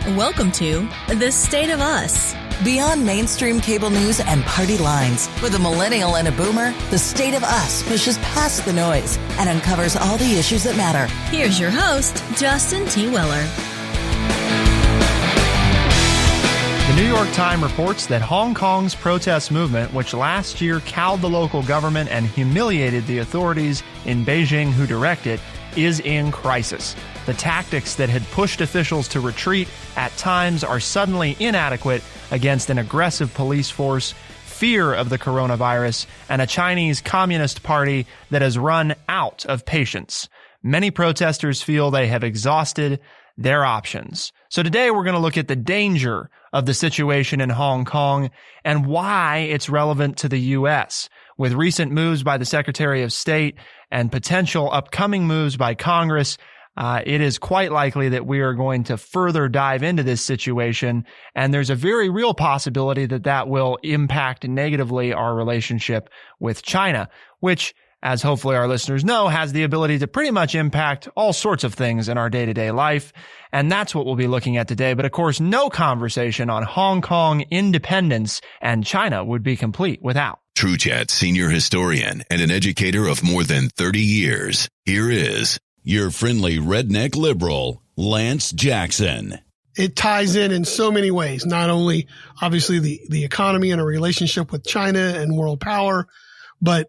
Welcome to The State of Us. Beyond mainstream cable news and party lines, with a millennial and a boomer, The State of Us pushes past the noise and uncovers all the issues that matter. Here's your host, Justin T. Weller. The New York Times reports that Hong Kong's protest movement, which last year cowed the local government and humiliated the authorities in Beijing who direct it, is in crisis. The tactics that had pushed officials to retreat at times are suddenly inadequate against an aggressive police force, fear of the coronavirus, and a Chinese Communist Party that has run out of patience. Many protesters feel they have exhausted their options. So today we're going to look at the danger of the situation in Hong Kong and why it's relevant to the U.S. With recent moves by the Secretary of State and potential upcoming moves by Congress, it is quite likely that we are going to further dive into this situation, and there's a very real possibility that that will impact negatively our relationship with China, which, as hopefully our listeners know, has the ability to pretty much impact all sorts of things in our day-to-day life, and that's what we'll be looking at today. But of course, no conversation on Hong Kong independence and China would be complete without. TrueChat senior historian and an educator of more than 30 years. Here is your friendly redneck liberal, Lance Jackson. It ties in so many ways, not only obviously the economy and a relationship with China and world power, but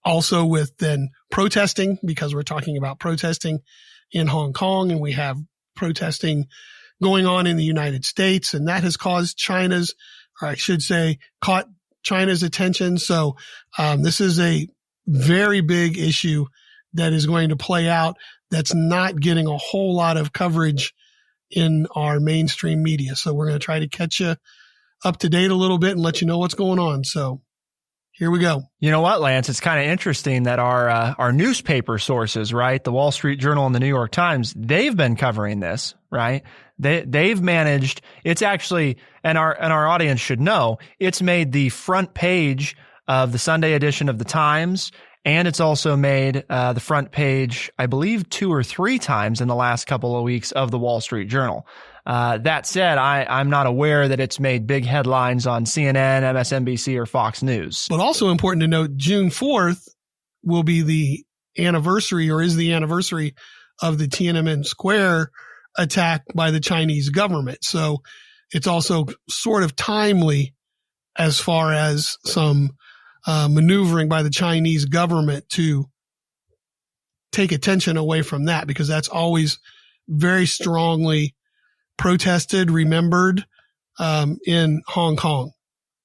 also with then protesting, because we're talking about protesting in Hong Kong and we have protesting going on in the United States, and that has caused China's, or I should say, caught China's attention. So this is a very big issue that is going to play out that's not getting a whole lot of coverage in our mainstream media. So we're going to try to catch you up to date a little bit and let you know what's going on. So here we go. You know what, Lance? It's kind of interesting that our newspaper sources, right, the Wall Street Journal and the New York Times, they've been covering this, right? They've managed. It's actually, and our audience should know, it's made the front page of the Sunday edition of the Times, and it's also made the front page, I believe, 2 or 3 times in the last couple of weeks of the Wall Street Journal. That said, I'm not aware that it's made big headlines on CNN, MSNBC, or Fox News. But also important to note, June 4th will be the anniversary, or is the anniversary, of the Tiananmen Square attack by the Chinese government. So it's also sort of timely as far as some maneuvering by the Chinese government to take attention away from that, because that's always very strongly protested, remembered in Hong Kong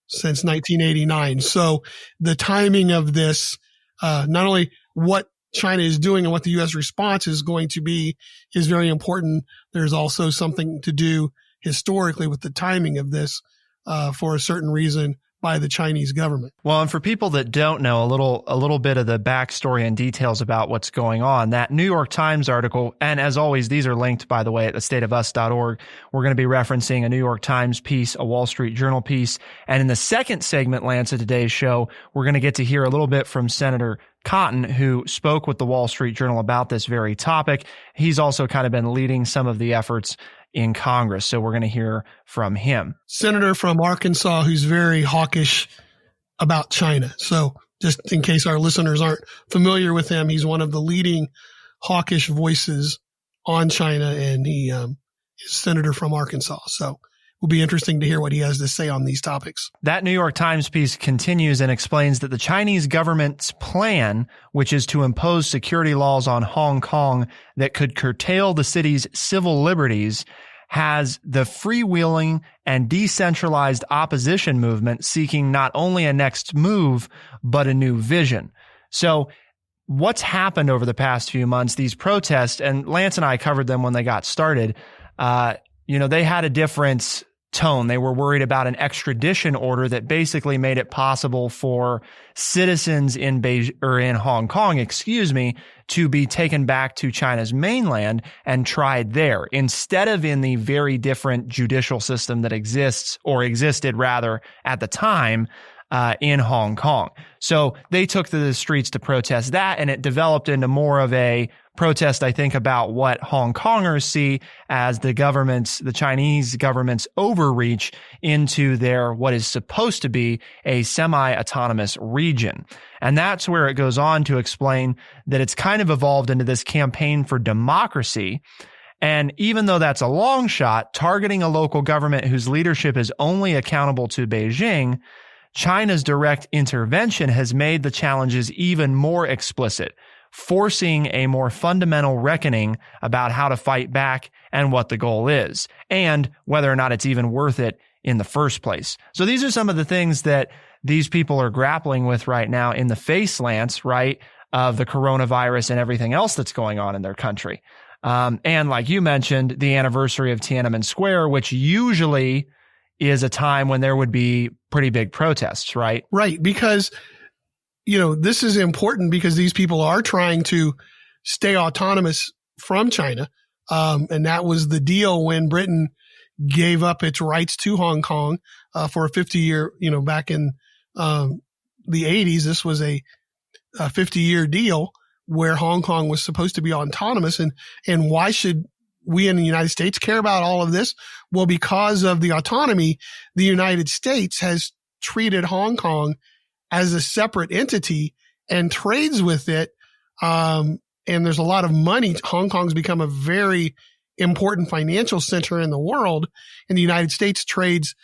since 1989. So the timing of this, not only what China is doing and what the U.S. response is going to be, is very important. There's also something to do historically with the timing of this for a certain reason by the Chinese government. Well, and for people that don't know a little bit of the backstory and details about what's going on, that New York Times article, and as always, these are linked, by the way, at thestateofus.org. We're going to be referencing a New York Times piece, a Wall Street Journal piece. And in the second segment, Lance, of today's show, we're going to get to hear a little bit from Senator Cotton, who spoke with the Wall Street Journal about this very topic. He's also kind of been leading some of the efforts in Congress. So we're going to hear from him. Senator from Arkansas who's very hawkish about China. So just in case our listeners aren't familiar with him, he's one of the leading hawkish voices on China, and he is senator from Arkansas. So will be interesting to hear what he has to say on these topics. That New York Times piece continues and explains that the Chinese government's plan, which is to impose security laws on Hong Kong that could curtail the city's civil liberties, has the freewheeling and decentralized opposition movement seeking not only a next move, but a new vision. So what's happened over the past few months, these protests, and Lance and I covered them when they got started, they had a different tone. They were worried about an extradition order that basically made it possible for citizens in Hong Kong, to be taken back to China's mainland and tried there, instead of in the very different judicial system that existed at the time. in Hong Kong. So they took to the streets to protest that, and it developed into more of a protest, I think, about what Hong Kongers see as the Chinese government's overreach into their, what is supposed to be a semi-autonomous region. And that's where it goes on to explain that it's kind of evolved into this campaign for democracy. And even though that's a long shot, targeting a local government whose leadership is only accountable to Beijing, China's direct intervention has made the challenges even more explicit, forcing a more fundamental reckoning about how to fight back and what the goal is, and whether or not it's even worth it in the first place. So these are some of the things that these people are grappling with right now in the face, Lance, right, of the coronavirus and everything else that's going on in their country. And like you mentioned, the anniversary of Tiananmen Square, which usually is a time when there would be pretty big protests, right? Right, because this is important because these people are trying to stay autonomous from China. And that was the deal when Britain gave up its rights to Hong Kong for a 50-year, back in the 80s. This was a 50-year deal where Hong Kong was supposed to be autonomous. And why should we in the United States care about all of this? Well, because of the autonomy, the United States has treated Hong Kong as a separate entity and trades with it. And there's a lot of money. Hong Kong's become a very important financial center in the world. And the United States trades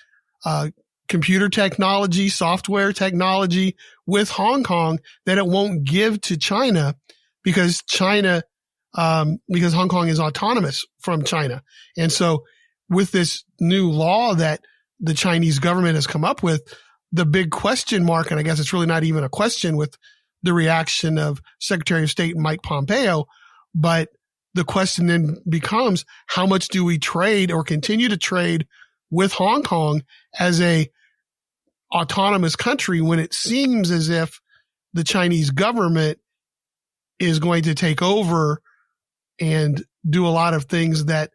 computer technology, software technology with Hong Kong that it won't give to China because because Hong Kong is autonomous from China. And so with this new law that the Chinese government has come up with, the big question mark, and I guess it's really not even a question with the reaction of Secretary of State Mike Pompeo, but the question then becomes, how much do we trade or continue to trade with Hong Kong as a autonomous country when it seems as if the Chinese government is going to take over and do a lot of things that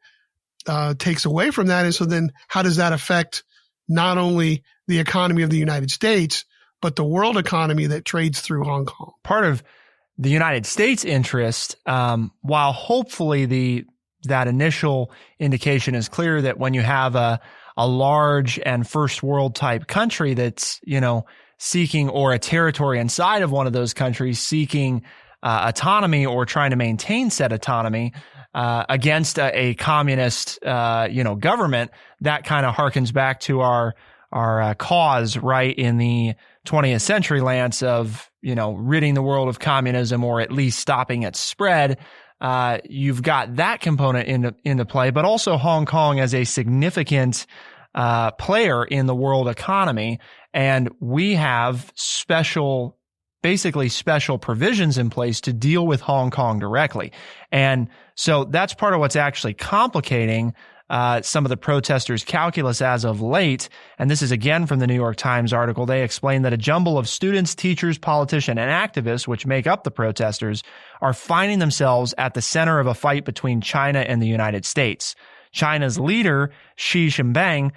takes away from that. And so then how does that affect not only the economy of the United States, but the world economy that trades through Hong Kong? Part of the United States' interest, while hopefully that initial indication is clear that when you have a large and first world type country that's, seeking, or a territory inside of one of those countries seeking autonomy or trying to maintain said autonomy against a communist, government, that kind of harkens back to our cause, right, in the 20th century, Lance, of, ridding the world of communism or at least stopping its spread. You've got that component into play, but also Hong Kong as a significant player in the world economy. And we have special provisions in place to deal with Hong Kong directly. And so that's part of what's actually complicating some of the protesters' calculus as of late. And this is again from the New York Times article. They explain that a jumble of students, teachers, politicians, and activists, which make up the protesters, are finding themselves at the center of a fight between China and the United States. China's leader, Xi Jinping,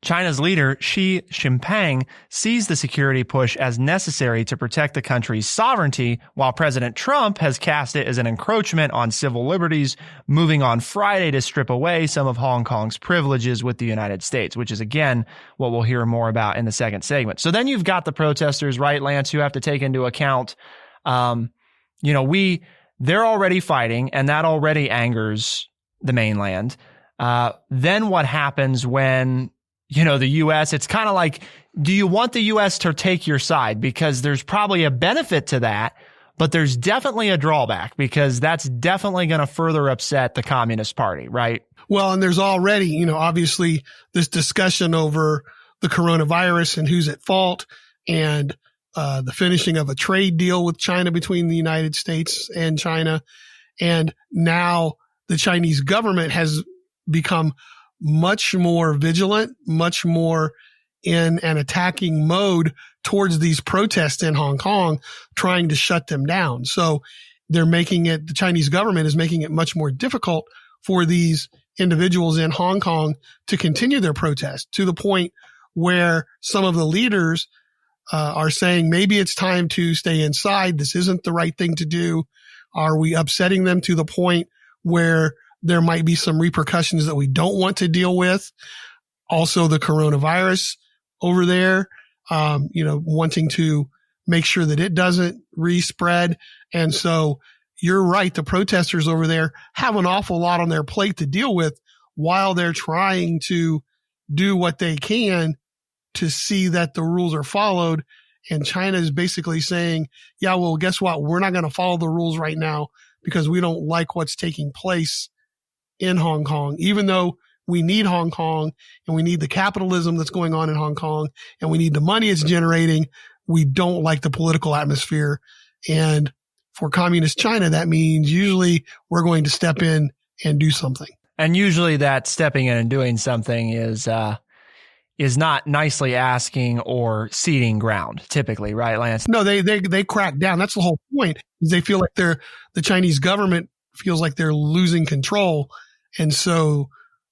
China's leader, Xi Jinping, sees the security push as necessary to protect the country's sovereignty, while President Trump has cast it as an encroachment on civil liberties, moving on Friday to strip away some of Hong Kong's privileges with the United States, which is, again, what we'll hear more about in the second segment. So then you've got the protesters, right, Lance, who have to take into account, they're already fighting, and that already angers the mainland. Then what happens when the U.S., it's kind of like, do you want the U.S. to take your side? Because there's probably a benefit to that, but there's definitely a drawback because that's definitely going to further upset the Communist Party, right? Well, and there's already, obviously this discussion over the coronavirus and who's at fault and the finishing of a trade deal with China between the United States and China. And now the Chinese government has become much more vigilant, much more in an attacking mode towards these protests in Hong Kong, trying to shut them down. So the Chinese government is making it much more difficult for these individuals in Hong Kong to continue their protest, to the point where some of the leaders are saying maybe it's time to stay inside. This isn't the right thing to do. Are we upsetting them to the point where there might be some repercussions that we don't want to deal with? Also, the coronavirus over there, wanting to make sure that it doesn't respread. And so you're right. The protesters over there have an awful lot on their plate to deal with while they're trying to do what they can to see that the rules are followed. And China is basically saying, yeah, well, guess what? We're not going to follow the rules right now because we don't like what's taking place in Hong Kong, even though we need Hong Kong and we need the capitalism that's going on in Hong Kong and we need the money it's generating. We don't like the political atmosphere. And for communist China, that means usually we're going to step in and do something. And usually that stepping in and doing something is not nicely asking or ceding ground, typically, right, Lance? No, they crack down. That's the whole point. Is they feel like the Chinese government feels like they're losing control. And so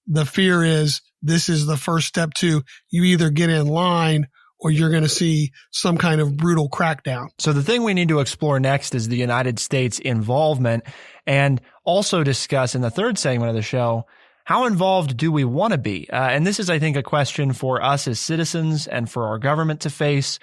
the fear is this is the first step to you either get in line or you're going to see some kind of brutal crackdown. So the thing we need to explore next is the United States' involvement, and also discuss in the third segment of the show, how involved do we want to be? And this is, I think, a question for us as citizens and for our government to face.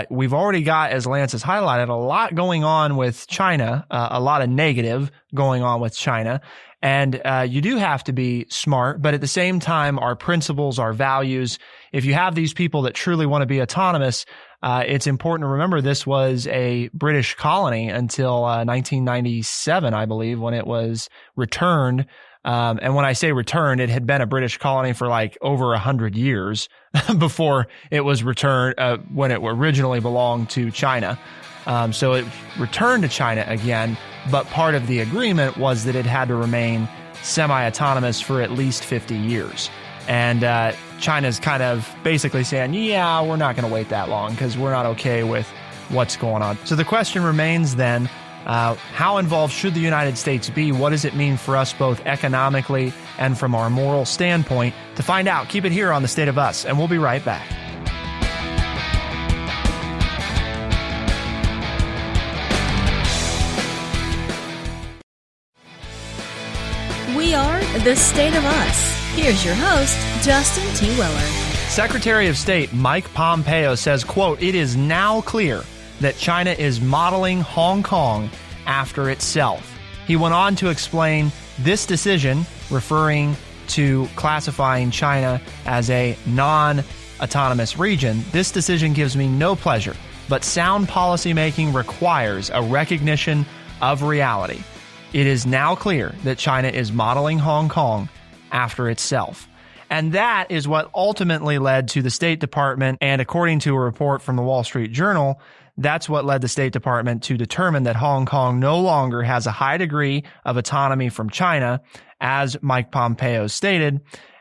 We've already got, as Lance has highlighted, a lot going on with China, a lot of negative going on with China. And you do have to be smart, but at the same time, our principles, our values, if you have these people that truly want to be autonomous, it's important to remember this was a British colony until 1997, I believe, when it was returned. And when I say returned, it had been a British colony for like over 100 years before it was returned, when it originally belonged to China. So it returned to China again, but part of the agreement was that it had to remain semi-autonomous for at least 50 years. And China's kind of basically saying, yeah, we're not going to wait that long because we're not okay with what's going on. So the question remains then, how involved should the United States be? What does it mean for us both economically and from our moral standpoint? To find out, keep it here on The State of Us, and we'll be right back. We are The State of Us. Here's your host, Justin T. Weller. Secretary of State Mike Pompeo says, quote, "It is now clear that China is modeling Hong Kong after itself." He went on to explain this decision, referring to classifying China as a non-autonomous region. "This decision gives me no pleasure, but sound policymaking requires a recognition of reality. It is now clear that China is modeling Hong Kong after itself." And that is what ultimately led to the State Department, and according to a report from the Wall Street Journal, that's what led the State Department to determine that Hong Kong no longer has a high degree of autonomy from China, as Mike Pompeo stated.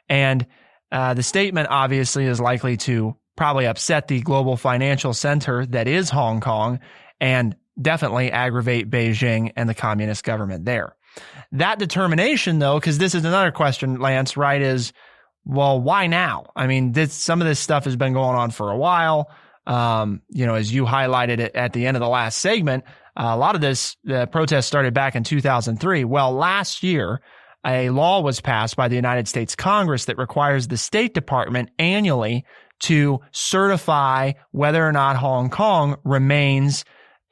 And the statement obviously is likely to probably upset the global financial center that is Hong Kong, and definitely aggravate Beijing and the communist government there. That determination, though, because this is another question, Lance, right, is, well, why now? I mean, some of this stuff has been going on for a while. As you highlighted it at the end of the last segment, a lot of the protests started back in 2003. Well, last year, a law was passed by the United States Congress that requires the State Department annually to certify whether or not Hong Kong remains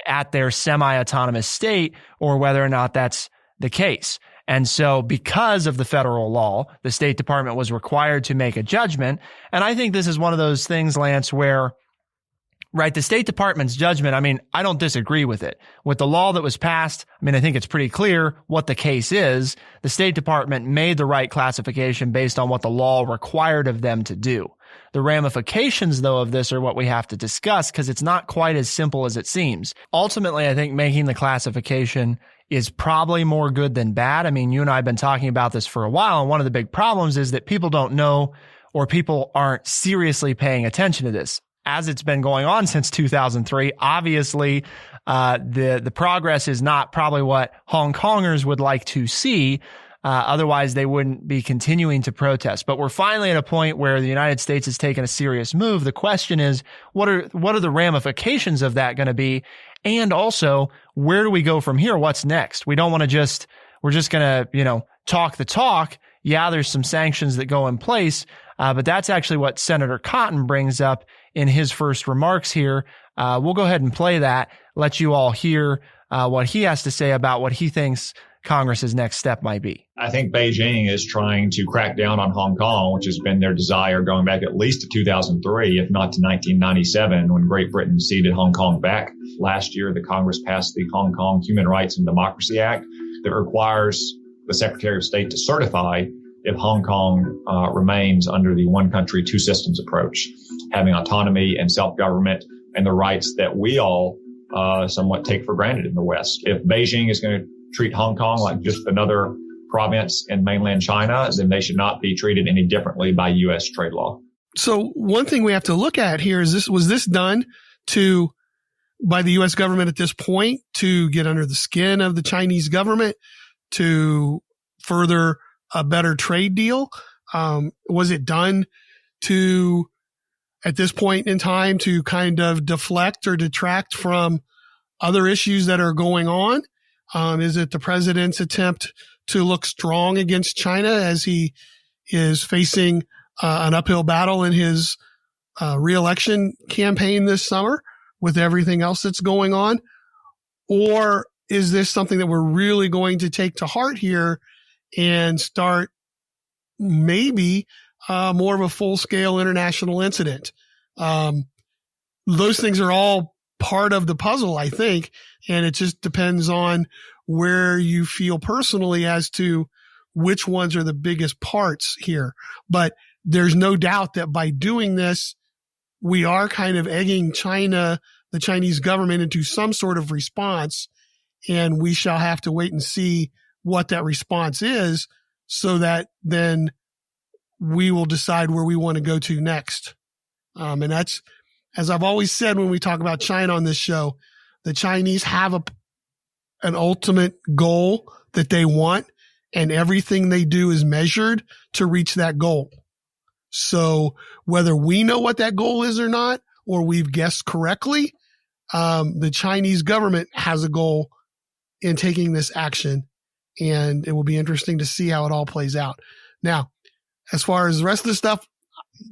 at their semi-autonomous state or whether or not that's the case. And so because of the federal law, the State Department was required to make a judgment. And I think this is one of those things, Lance, where, right, the State Department's judgment, I mean, I don't disagree with it. With the law that was passed, I mean, I think it's pretty clear what the case is. The State Department made the right classification based on what the law required of them to do. The ramifications, though, of this are what we have to discuss, because it's not quite as simple as it seems. Ultimately, I think making the classification is probably more good than bad. I mean, you and I have been talking about this for a while, and one of the big problems is that people don't know, or people aren't seriously paying attention to this. As it's been going on since 2003, obviously, the progress is not probably what Hong Kongers would like to see. Otherwise, they wouldn't be continuing to protest. But we're finally at a point where the United States has taken a serious move. The question is, what are the ramifications of that going to be? And also, where do we go from here? What's next? We don't want to we're just going to, talk the talk. Yeah, there's some sanctions that go in place, but that's actually what Senator Cotton brings up in his first remarks here. We'll go ahead and play that, let you all hear what he has to say about what he thinks Congress's next step might be. I think Beijing is trying to crack down on Hong Kong, which has been their desire going back at least to 2003, if not to 1997, when Great Britain ceded Hong Kong back. Last year, the Congress passed the Hong Kong Human Rights and Democracy Act that requires the Secretary of State to certify if Hong Kong remains under the one country, two systems approach, having autonomy and self-government and the rights that we all somewhat take for granted in the West. If Beijing is going to treat Hong Kong like just another province in mainland China, then they should not be treated any differently by U.S. trade law. So one thing we have to look at here is was this done by the U.S. government at this point to get under the skin of the Chinese government to further a better trade deal? Was it done at this point in time to kind of deflect or detract from other issues that are going on? Is it the president's attempt to look strong against China as he is facing an uphill battle in his reelection campaign this summer with everything else that's going on? Or is this something that we're really going to take to heart here and start maybe more of a full-scale international incident? Those things are all part of the puzzle, I think, and it just depends on where you feel personally as to which ones are the biggest parts here. But there's no doubt that by doing this, we are kind of egging the Chinese government into some sort of response, and we shall have to wait and see what that response is so that then we will decide where we want to go to next. And that's, as I've always said when we talk about China on this show, the Chinese have an ultimate goal that they want, and everything they do is measured to reach that goal. So whether we know what that goal is or not, or we've guessed correctly, the Chinese government has a goal in taking this action, and it will be interesting to see how it all plays out. Now, as far as the rest of the stuff,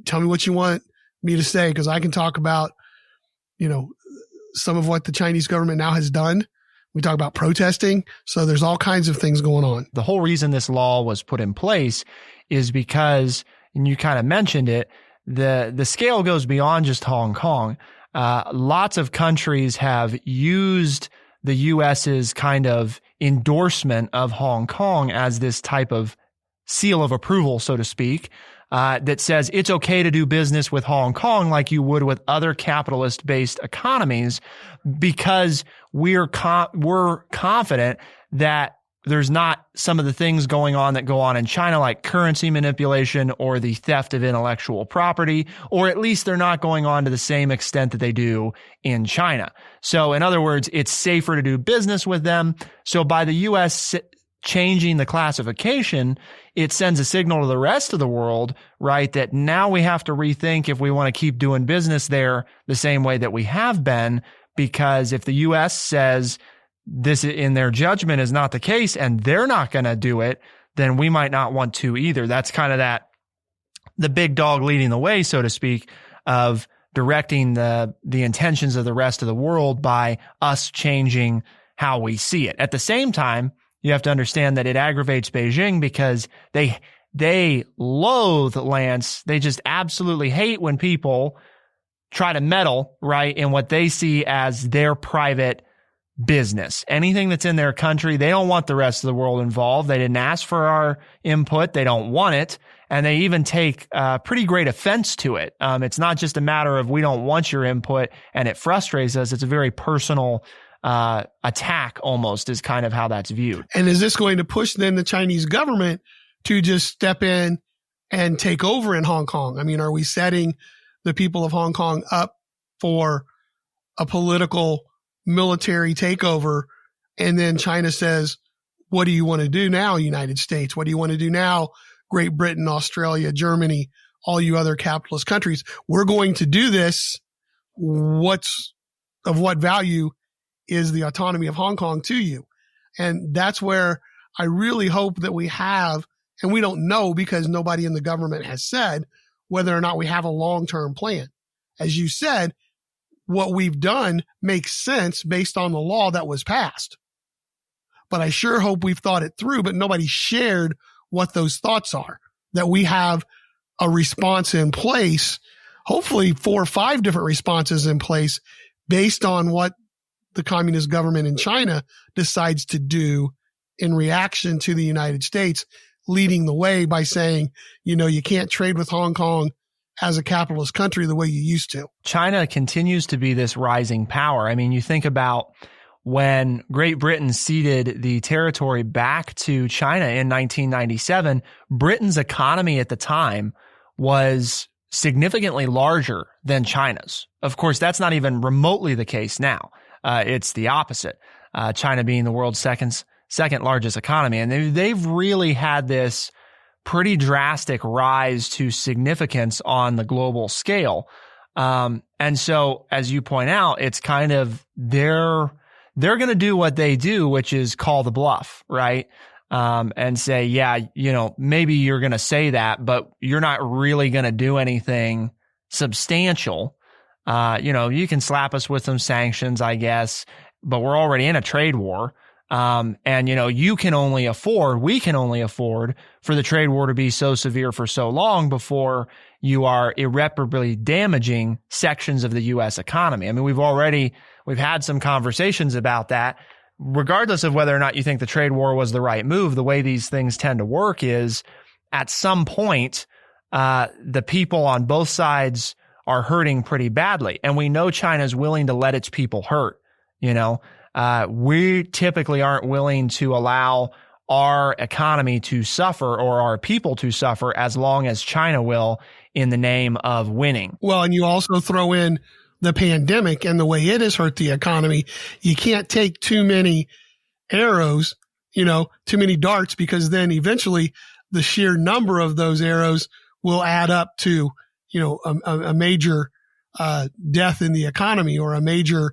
tell me what you want me to say, because I can talk about, some of what the Chinese government now has done. We talk about protesting. So there's all kinds of things going on. The whole reason this law was put in place is because, and you kind of mentioned it, the scale goes beyond just Hong Kong. Lots of countries have used the U.S.'s kind of endorsement of Hong Kong as this type of seal of approval, so to speak, that says it's okay to do business with Hong Kong like you would with other capitalist-based economies, because we're confident that there's not some of the things going on that go on in China, like currency manipulation or the theft of intellectual property, or at least they're not going on to the same extent that they do in China. So in other words, it's safer to do business with them. So by the U.S. changing the classification, it sends a signal to the rest of the world, right, that now we have to rethink if we want to keep doing business there the same way that we have been, because if the U.S. says this in their judgment is not the case and they're not going to do it, then we might not want to either. That's kind of the big dog leading the way, so to speak, of directing the intentions of the rest of the world by us changing how we see it. At the same time, you have to understand that it aggravates Beijing because they loathe, Lance. They just absolutely hate when people try to meddle, right, in what they see as their private business. Anything that's in their country, they don't want the rest of the world involved. They didn't ask for our input. They don't want it. And they even take pretty great offense to it. It's not just a matter of we don't want your input and it frustrates us. It's a very personal attack almost, is kind of how that's viewed. And is this going to push then the Chinese government to just step in and take over in Hong Kong? I mean, are we setting the people of Hong Kong up for a political military takeover, and then China says, what do you want to do now, United States? What do you want to do now, Great Britain, Australia, Germany, all you other capitalist countries? We're going to do this. Of what value is the autonomy of Hong Kong to you? And that's where I really hope that we have, and we don't know because nobody in the government has said whether or not we have a long-term plan. As you said, what we've done makes sense based on the law that was passed. But I sure hope we've thought it through, but nobody shared what those thoughts are, that we have a response in place, hopefully 4 or 5 different responses in place based on what the communist government in China decides to do in reaction to the United States, leading the way by saying, you can't trade with Hong Kong as a capitalist country the way you used to. China continues to be this rising power. I mean, you think about when Great Britain ceded the territory back to China in 1997, Britain's economy at the time was significantly larger than China's. Of course, that's not even remotely the case now. It's the opposite. China being the world's second largest economy. And they've really had this pretty drastic rise to significance on the global scale. And so, as you point out, it's kind of they're going to do what they do, which is call the bluff, right? And say, yeah, maybe you're going to say that, but you're not really going to do anything substantial. You can slap us with some sanctions, I guess, but we're already in a trade war. And we can only afford for the trade war to be so severe for so long before you are irreparably damaging sections of the U.S. economy. I mean, we've had some conversations about that. Regardless of whether or not you think the trade war was the right move, the way these things tend to work is at some point, the people on both sides are hurting pretty badly. And we know China's willing to let its people hurt. We typically aren't willing to allow our economy to suffer or our people to suffer as long as China will in the name of winning. Well, and you also throw in the pandemic and the way it has hurt the economy. You can't take too many arrows, too many darts, because then eventually the sheer number of those arrows will add up to, a major death in the economy or a major,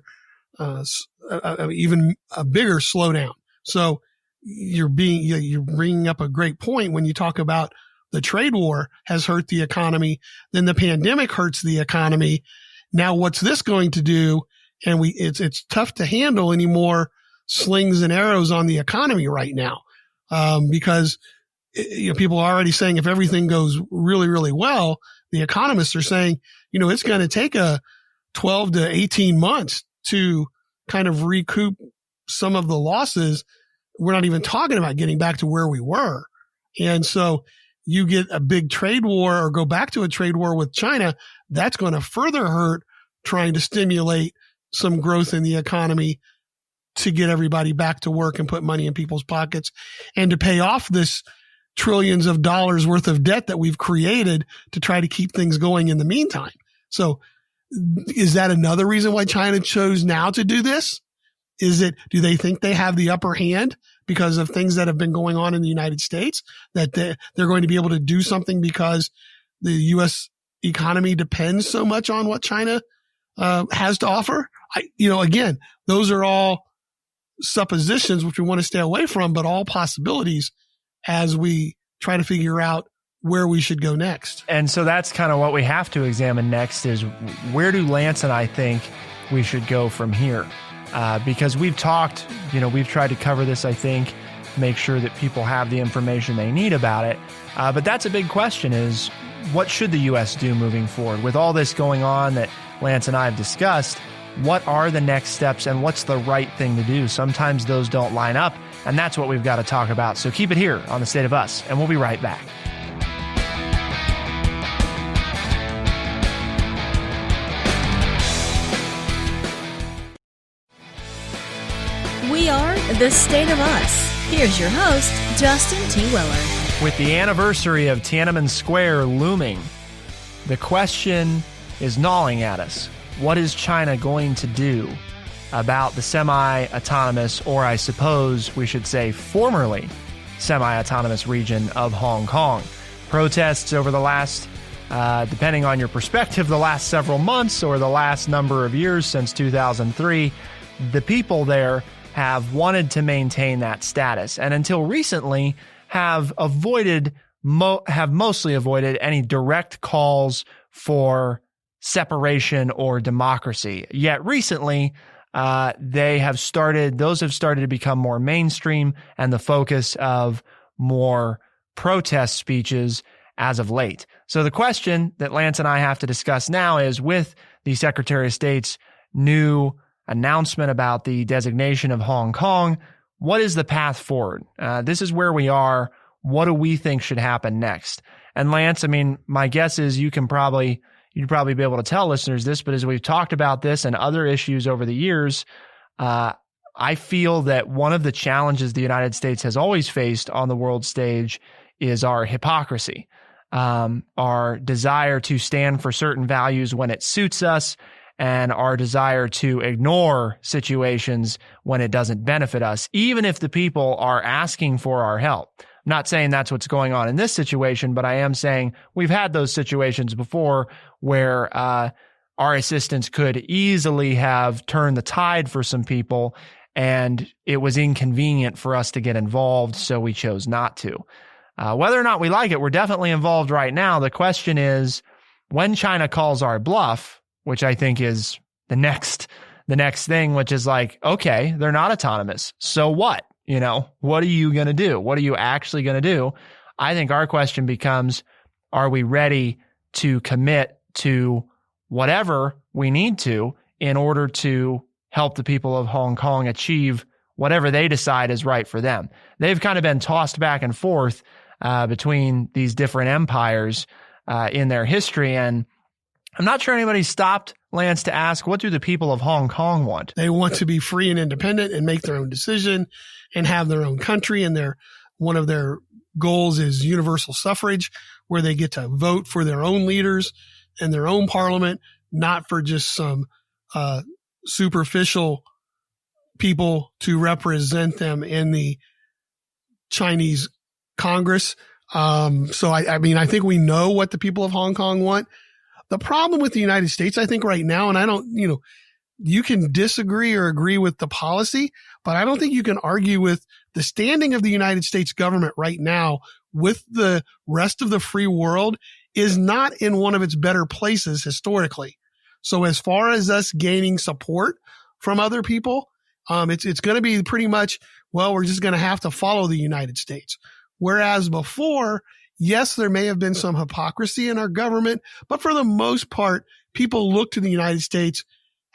even a bigger slowdown. So you're bringing up a great point when you talk about the trade war has hurt the economy, then the pandemic hurts the economy. Now, what's this going to do? And it's tough to handle any more slings and arrows on the economy right now, because people are already saying if everything goes really, really well, the economists are saying, it's going to take 12 to 18 months to kind of recoup some of the losses. We're not even talking about getting back to where we were. And so you get a big trade war or go back to a trade war with China, that's going to further hurt trying to stimulate some growth in the economy to get everybody back to work and put money in people's pockets and to pay off this trillions of dollars worth of debt that we've created to try to keep things going in the meantime. So is that another reason why China chose now to do this? Do they think they have the upper hand because of things that have been going on in the United States, that they're going to be able to do something because the U.S. economy depends so much on what China has to offer? Again, those are all suppositions which we want to stay away from, but all possibilities as we try to figure out where we should go next. And so that's kind of what we have to examine next is where do Lance and I think we should go from here? Because we've tried to cover this, I think, make sure that people have the information they need about it. But that's a big question is what should the U.S. do moving forward? With all this going on that Lance and I have discussed, what are the next steps and what's the right thing to do? Sometimes those don't line up, and that's what we've got to talk about. So keep it here on The State of Us, and we'll be right back. We are The State of Us. Here's your host, Justin T. Willer. With the anniversary of Tiananmen Square looming, the question is gnawing at us. What is China going to do? about the semi-autonomous, or I suppose we should say formerly semi-autonomous region of Hong Kong. Protests over the last, depending on your perspective, the last several months or the last number of years since 2003, the people there have wanted to maintain that status, and until recently have mostly avoided any direct calls for separation or democracy. Yet recently, those have started to become more mainstream and the focus of more protest speeches as of late. So the question that Lance and I have to discuss now is, with the Secretary of State's new announcement about the designation of Hong Kong, what is the path forward? This is where we are. What do we think should happen next? And Lance, I mean, my guess is you'd probably be able to tell listeners this, but as we've talked about this and other issues over the years, I feel that one of the challenges the United States has always faced on the world stage is our hypocrisy, our desire to stand for certain values when it suits us, and our desire to ignore situations when it doesn't benefit us, even if the people are asking for our help. I'm not saying that's what's going on in this situation, but I am saying we've had those situations before where our assistance could easily have turned the tide for some people, and it was inconvenient for us to get involved, so we chose not to. Whether or not we like it, we're definitely involved right now. The question is, when China calls our bluff, which I think is the next thing, which is like, okay, they're not autonomous. So what? What are you going to do? What are you actually going to do? I think our question becomes, are we ready to commit to whatever we need to in order to help the people of Hong Kong achieve whatever they decide is right for them? They've kind of been tossed back and forth between these different empires in their history, and I'm not sure anybody stopped, Lance, to ask, what do the people of Hong Kong want? They want to be free and independent and make their own decision and have their own country. And one of their goals is universal suffrage, where they get to vote for their own leaders and their own parliament, not for just some superficial people to represent them in the Chinese Congress. So I think we know what the people of Hong Kong want. The problem with the United States, I think right now, and I don't, you can disagree or agree with the policy, but I don't think you can argue with the standing of the United States government right now with the rest of the free world is not in one of its better places historically. So as far as us gaining support from other people, it's going to be pretty much, well, we're just going to have to follow the United States. Whereas before, yes, there may have been some hypocrisy in our government, but for the most part, people look to the United States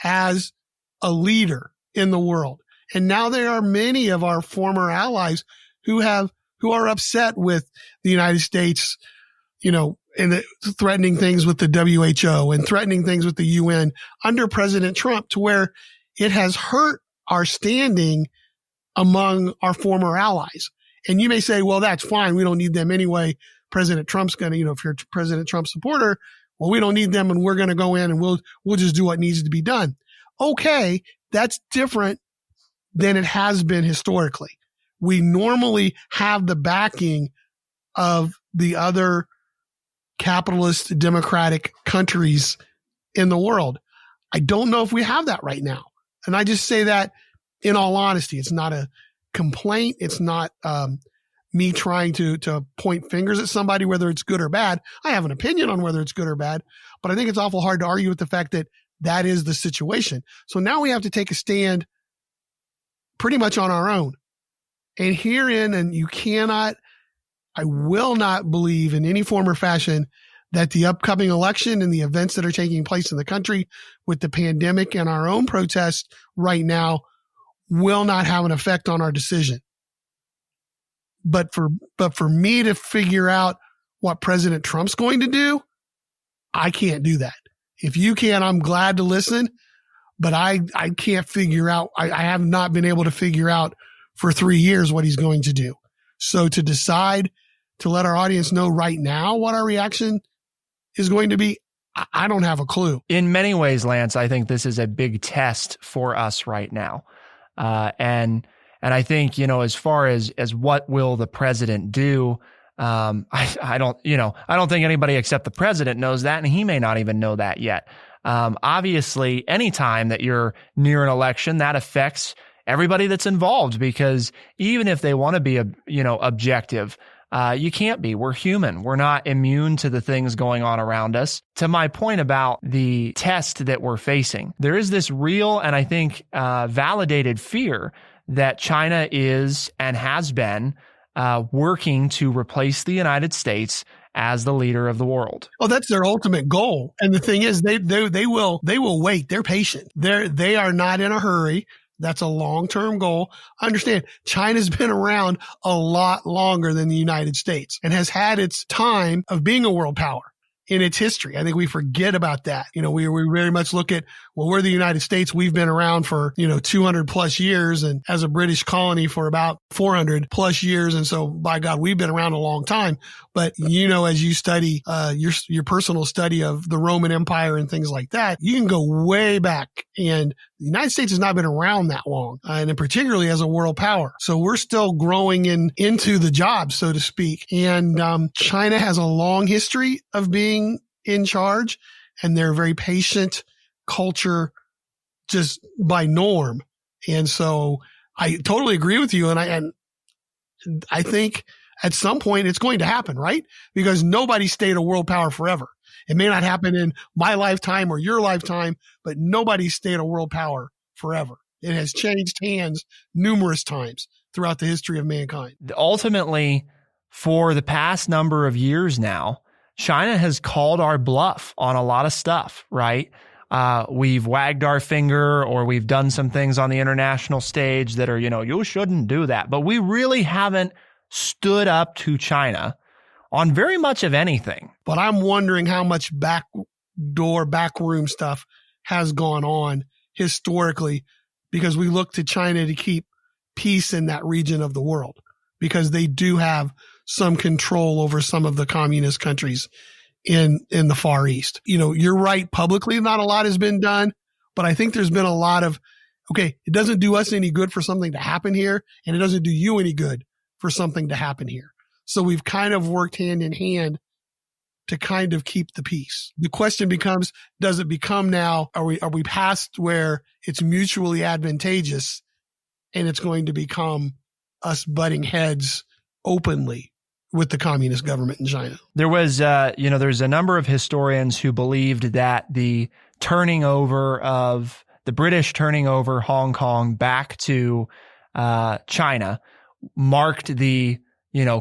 as a leader in the world. And now there are many of our former allies who are upset with the United States, and threatening things with the WHO and threatening things with the UN under President Trump, to where it has hurt our standing among our former allies. And you may say, well, that's fine. We don't need them anyway. President Trump's going to, if you're a President Trump supporter, well, we don't need them and we're going to go in and we'll just do what needs to be done. Okay. That's different than it has been historically. We normally have the backing of the other capitalist democratic countries in the world. I don't know if we have that right now. And I just say that in all honesty. It's not a complaint. It's not me trying to point fingers at somebody, whether it's good or bad. I have an opinion on whether it's good or bad, but I think it's awful hard to argue with the fact that that is the situation. So now we have to take a stand pretty much on our own. And herein, and I will not believe in any form or fashion that the upcoming election and the events that are taking place in the country with the pandemic and our own protests right now will not have an effect on our decision. But for me to figure out what President Trump's going to do, I can't do that. If you can, I'm glad to listen, but I can't figure out, I have not been able to figure out for 3 years what he's going to do. So to decide to let our audience know right now what our reaction is going to be, I don't have a clue. In many ways, Lance, I think this is a big test for us right now. And I think, as far as what will the president do, I don't think anybody except the president knows that, and he may not even know that yet. Obviously, anytime that you're near an election, that affects everybody that's involved, because even if they want to be, objective, you can't be. We're human. We're not immune to the things going on around us. To my point about the test that we're facing, there is this real and I think validated fear that China is and has been working to replace the United States as the leader of the world. Well, that's their ultimate goal. And the thing is, they will wait. They're patient. They are not in a hurry. That's a long-term goal. Understand, China's been around a lot longer than the United States and has had its time of being a world power in its history. I think we forget about that. We very much look at, we're the United States. We've been around for, 200 plus years, and as a British colony for about 400 plus years. And so by God, we've been around a long time. But, as you study, your personal study of the Roman Empire and things like that, you can go way back, and the United States has not been around that long, and particularly as a world power. So we're still growing into the job, so to speak. And China has a long history of being in charge, and they're a very patient culture just by norm. And so I totally agree with you. And I think at some point it's going to happen, right? Because nobody stayed a world power forever. It may not happen in my lifetime or your lifetime, but nobody stayed a world power forever. It has changed hands numerous times throughout the history of mankind. Ultimately, for the past number of years now, China has called our bluff on a lot of stuff, right? We've wagged our finger, or we've done some things on the international stage that are, you shouldn't do that. But we really haven't stood up to China on very much of anything. But I'm wondering how much backroom stuff has gone on historically, because we look to China to keep peace in that region of the world, because they do have some control over some of the communist countries in the Far East. You're right. Publicly, not a lot has been done, but I think there's been a lot of, okay, it doesn't do us any good for something to happen here, and it doesn't do you any good for something to happen here. So we've kind of worked hand in hand to kind of keep the peace. The question becomes, does it become now, are we past where it's mutually advantageous and it's going to become us butting heads openly with the communist government in China? There was, there's a number of historians who believed that the British turning over Hong Kong back to China marked the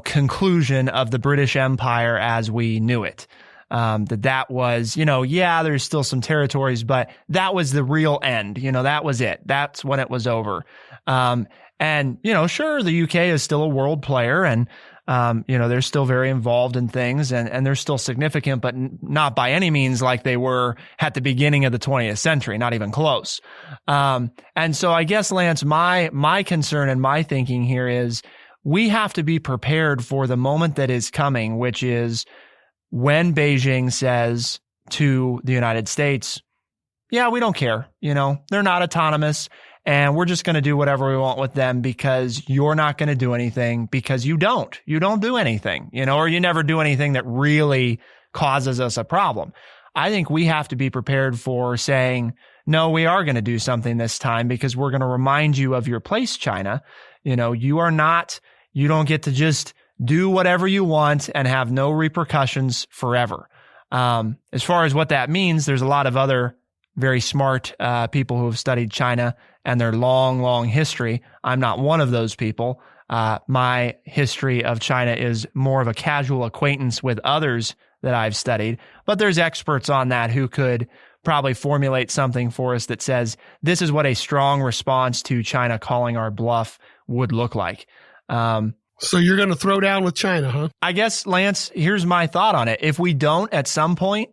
conclusion of the British Empire as we knew it. That was, there's still some territories, but that was the real end. That was it. That's when it was over. And sure, the UK is still a world player, and they're still very involved in things, and they're still significant, but not by any means like they were at the beginning of the 20th century, not even close. And so I guess, Lance, my concern and my thinking here is we have to be prepared for the moment that is coming, which is when Beijing says to the United States, yeah, we don't care. They're not autonomous, and we're just going to do whatever we want with them because you're not going to do anything, because you don't do anything, or you never do anything that really causes us a problem. I think we have to be prepared for saying, no, we are going to do something this time because we're going to remind you of your place, China. You don't get to just do whatever you want and have no repercussions forever. As far as what that means, there's a lot of other very smart people who have studied China and their long, long history. I'm not one of those people. My history of China is more of a casual acquaintance with others that I've studied, but there's experts on that who could probably formulate something for us that says this is what a strong response to China calling our bluff would look like. So you're going to throw down with China, huh? I guess, Lance, here's my thought on it. If we don't at some point,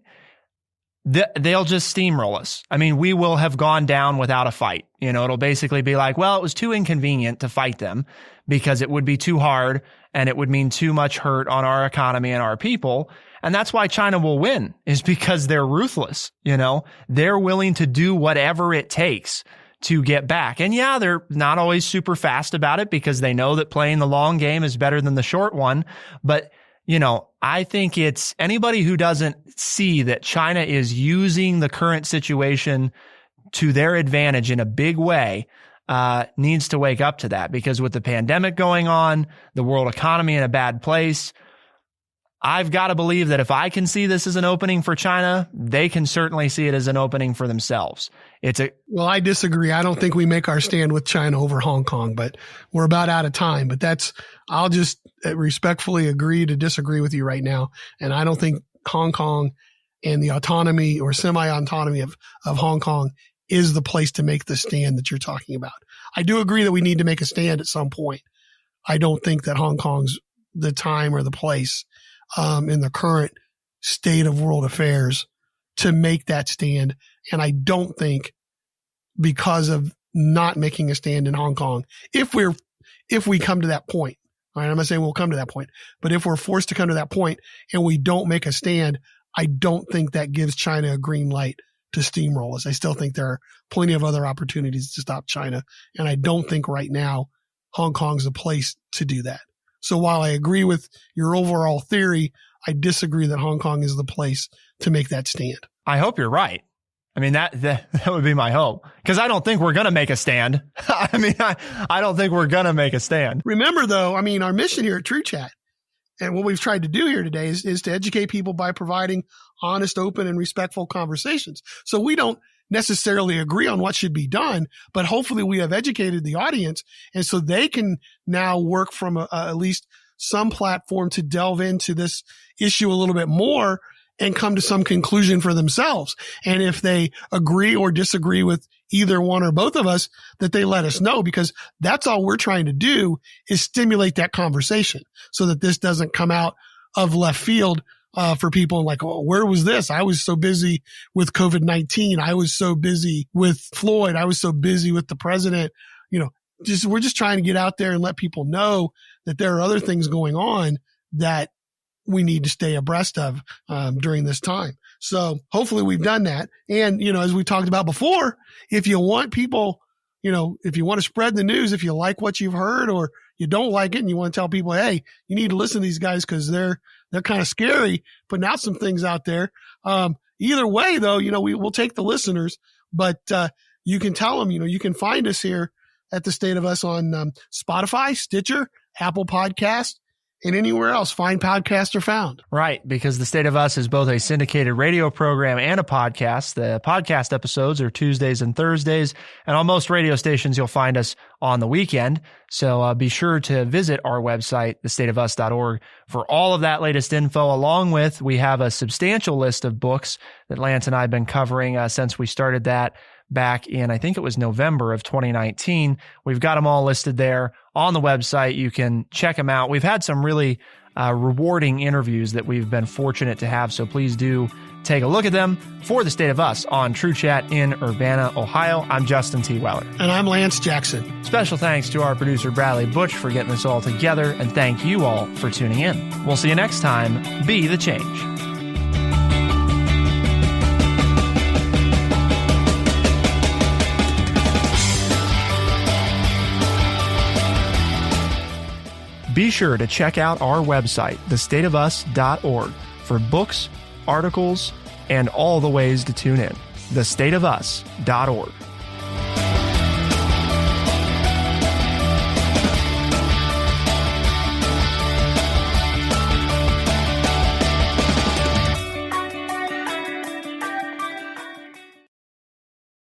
they'll just steamroll us. I mean, we will have gone down without a fight. It'll basically be like, well, it was too inconvenient to fight them because it would be too hard and it would mean too much hurt on our economy and our people. And that's why China will win, is because they're ruthless. They're willing to do whatever it takes to get back. And yeah, they're not always super fast about it because they know that playing the long game is better than the short one. But, I think it's anybody who doesn't see that China is using the current situation to their advantage in a big way needs to wake up to that, because with the pandemic going on, the world economy in a bad place, I've got to believe that if I can see this as an opening for China, they can certainly see it as an opening for themselves. Well, I disagree. I don't think we make our stand with China over Hong Kong, but we're about out of time. But I'll just respectfully agree to disagree with you right now. And I don't think Hong Kong and the autonomy or semi-autonomy of Hong Kong is the place to make the stand that you're talking about. I do agree that we need to make a stand at some point. I don't think that Hong Kong's the time or the place in the current state of world affairs to make that stand. And I don't think, because of not making a stand in Hong Kong, if we come to that point, all right, I'm not saying we'll come to that point, but if we're forced to come to that point and we don't make a stand, I don't think that gives China a green light to steamroll us. I still think there are plenty of other opportunities to stop China. And I don't think right now Hong Kong's the place to do that. So while I agree with your overall theory, I disagree that Hong Kong is the place to make that stand. I hope you're right. I mean, that would be my hope, because I don't think we're going to make a stand. I don't think we're going to make a stand. Remember, though, our mission here at True Chat and what we've tried to do here today is to educate people by providing honest, open, and respectful conversations. So we don't necessarily agree on what should be done, but hopefully we have educated the audience, and so they can now work from at least some platform to delve into this issue a little bit more and come to some conclusion for themselves. And if they agree or disagree with either one or both of us, that they let us know, because that's all we're trying to do is stimulate that conversation so that this doesn't come out of left field for people like, oh, where was this? I was so busy with COVID-19. I was so busy with Floyd. I was so busy with the president. We're just trying to get out there and let people know that there are other things going on that we need to stay abreast of during this time. So hopefully we've done that. And, as we talked about before, if you want people, if you want to spread the news, if you like what you've heard or you don't like it and you want to tell people, hey, you need to listen to these guys because they're kind of scary, putting out some things out there. Either way, though, we'll take the listeners, but you can tell them, you can find us here at The State of Us on Spotify, Stitcher, Apple Podcasts, and anywhere else fine podcasts are found. Right, because The State of Us is both a syndicated radio program and a podcast. The podcast episodes are Tuesdays and Thursdays, and on most radio stations, you'll find us on the weekend. So be sure to visit our website, thestateofus.org, for all of that latest info, along with we have a substantial list of books that Lance and I have been covering since we started that back in, I think it was November of 2019. We've got them all listed there on the website. You can check them out. We've had some really rewarding interviews that we've been fortunate to have, so please do take a look at them. For The State of Us on True Chat in Urbana, Ohio, I'm Justin T. Weller. And I'm Lance Jackson. Special thanks to our producer, Bradley Butch, for getting this all together, and thank you all for tuning in. We'll see you next time. Be the change. Be sure to check out our website, thestateofus.org, for books, articles, and all the ways to tune in. thestateofus.org.